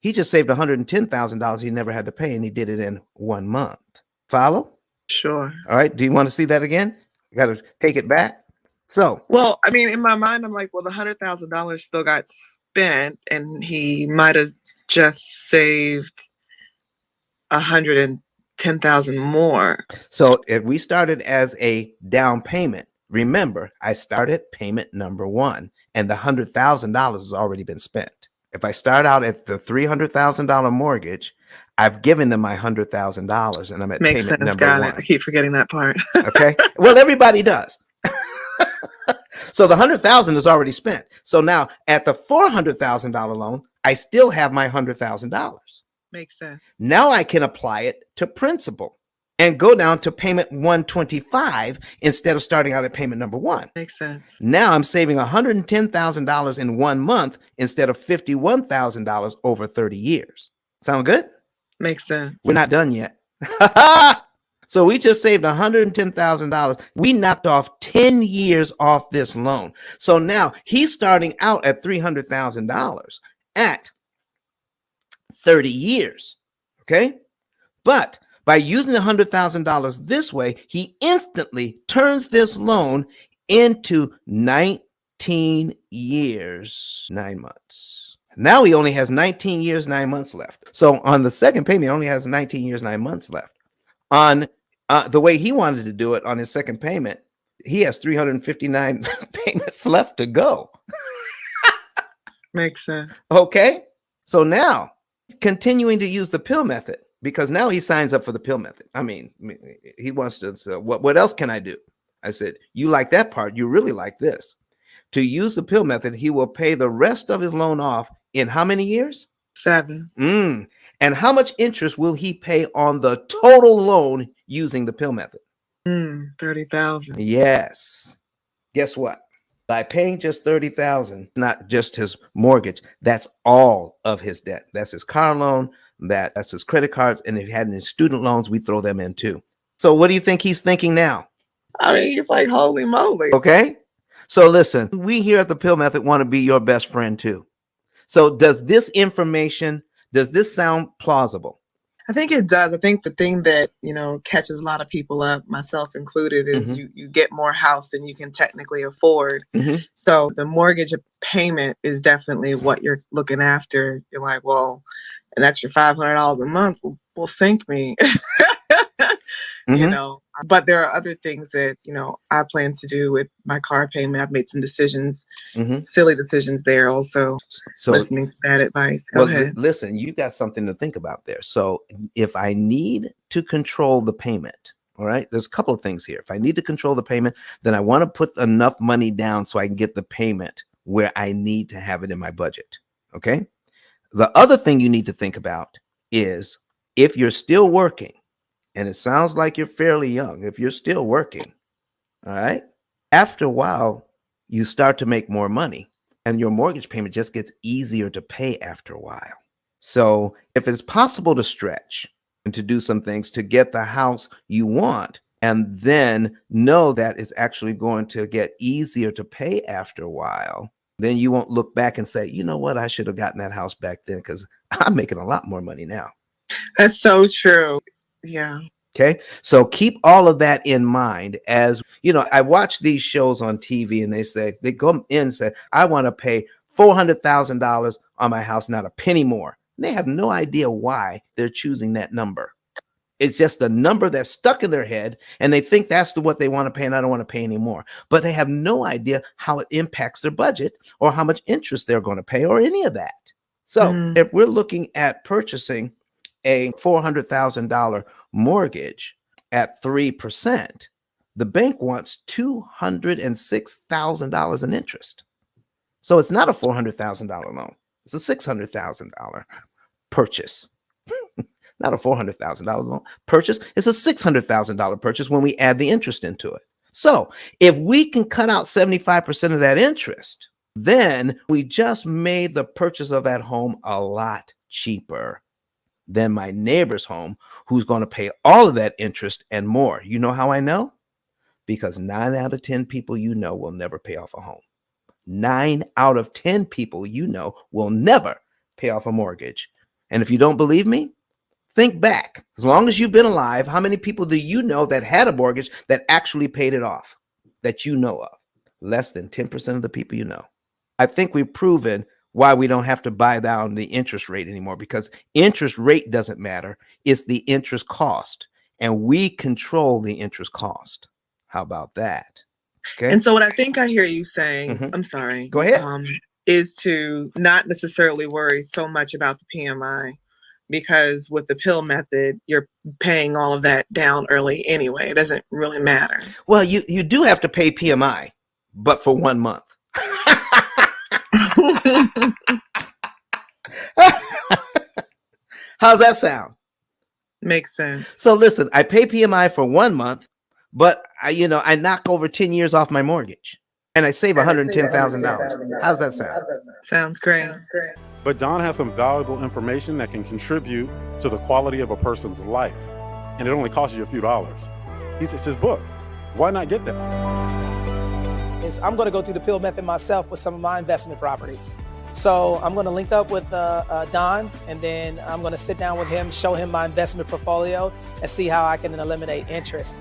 He just saved $110,000 he never had to pay, and he did it in 1 month. Follow? Sure. All right. Do you want to see that again? Got to take it back. So, well, I mean, in my mind, I'm like, well, the $100,000 still got spent, and he might have just saved 110,000 more. So if we started as a down payment, remember, I started payment number 1, and the $100,000 has already been spent. If I start out at the $300,000 mortgage, I've given them my $100,000, and I'm at Makes payment sense. number Got 1. it. I keep forgetting that part. Okay. Well, everybody does. So the $100,000 is already spent. So now at the $400,000 loan, I still have my $100,000. Makes sense. Now I can apply it to principal and go down to payment 125 instead of starting out at payment number 1. Makes sense. Now I'm saving $110,000 in 1 month instead of $51,000 over 30 years. Sound good? Makes sense. We're not done yet. So we just saved $110,000. We knocked off 10 years off this loan. So now he's starting out at $300,000 at 30 years. Okay. But by using the $100,000 this way, he instantly turns this loan into 19 years, 9 months. Now he only has 19 years, 9 months left. So on the second payment, he only has 19 years, 9 months left. On the way he wanted to do it on his second payment, he has 359 payments left to go. Makes sense. Okay. So now continuing to use the P.I.L.L method, because now he signs up for the P.I.L.L method. I mean, he wants to, so what else can I do? I said, you like that part. You really like this. To use the P.I.L.L method, he will pay the rest of his loan off in how many years? 7. And how much interest will he pay on the total loan using the P.I.L.L method? 30,000. Yes. Guess what? By paying just $30,000, not just his mortgage, that's all of his debt. That's his car loan, that's his credit cards, and if he had any student loans, we throw them in too. So what do you think he's thinking now? I mean, he's like, holy moly. Okay. So listen, we here at the P.I.L.L method want to be your best friend too. So does this sound plausible? I think it does. I think the thing that, catches a lot of people up, myself included, is you get more house than you can technically afford. So the mortgage payment is definitely what you're looking after. You're like, well, an extra $500 a month will sink me. But there are other things that, I plan to do with my car payment. I've made some decisions, silly decisions there also. So listening to that advice. Go ahead. Listen, you got something to think about there. So if I need to control the payment, all right, there's a couple of things here. If I need to control the payment, then I want to put enough money down so I can get the payment where I need to have it in my budget. Okay. The other thing you need to think about is if you're still working, and it sounds like you're fairly young, if you're still working, all right, after a while, you start to make more money and your mortgage payment just gets easier to pay after a while. So if it's possible to stretch and to do some things to get the house you want, and then know that it's actually going to get easier to pay after a while, then you won't look back and say, you know what, I should have gotten that house back then because I'm making a lot more money now. That's so true. Yeah. Okay. So keep all of that in mind. As I watch these shows on TV and they go in and say, I want to pay $400,000 on my house, not a penny more. And they have no idea why they're choosing that number. It's just a number that's stuck in their head and they think that's what they want to pay and I don't want to pay anymore. But they have no idea how it impacts their budget or how much interest they're going to pay or any of that. So if we're looking at purchasing a $400,000 mortgage at 3%, the bank wants $206,000 in interest. So it's not a $400,000 loan. It's a $600,000 purchase. Not a $400,000 loan purchase. It's a $600,000 purchase when we add the interest into it. So if we can cut out 75% of that interest, then we just made the purchase of that home a lot cheaper than my neighbor's home, who's going to pay all of that interest and more. You know how I know? Because 9 out of 10 people will never pay off a home. 9 out of 10 people will never pay off a mortgage. And if you don't believe me, think back. As long as you've been alive, how many people do you know that had a mortgage that actually paid it off that you know of? Less than 10% of the people you know. I think we've proven why we don't have to buy down the interest rate anymore, because interest rate doesn't matter. It's the interest cost, and we control the interest cost. How about that? Okay. And so what I think I hear you saying, I'm sorry. Go ahead. Is to not necessarily worry so much about the PMI, because with the P.I.L.L method, you're paying all of that down early anyway. It doesn't really matter. Well, you do have to pay PMI, but for 1 month. How's that sound? Makes sense. So listen, I pay PMI for 1 month, but I knock over 10 years off my mortgage, and I save $110,000. How's that sound? Sounds great. But Don has some valuable information that can contribute to the quality of a person's life, and it only costs you a few dollars. It's his book. Why not get that? I'm going to go through the P.I.L.L method myself with some of my investment properties. So I'm going to link up with Don, and then I'm going to sit down with him, show him my investment portfolio, and see how I can eliminate interest.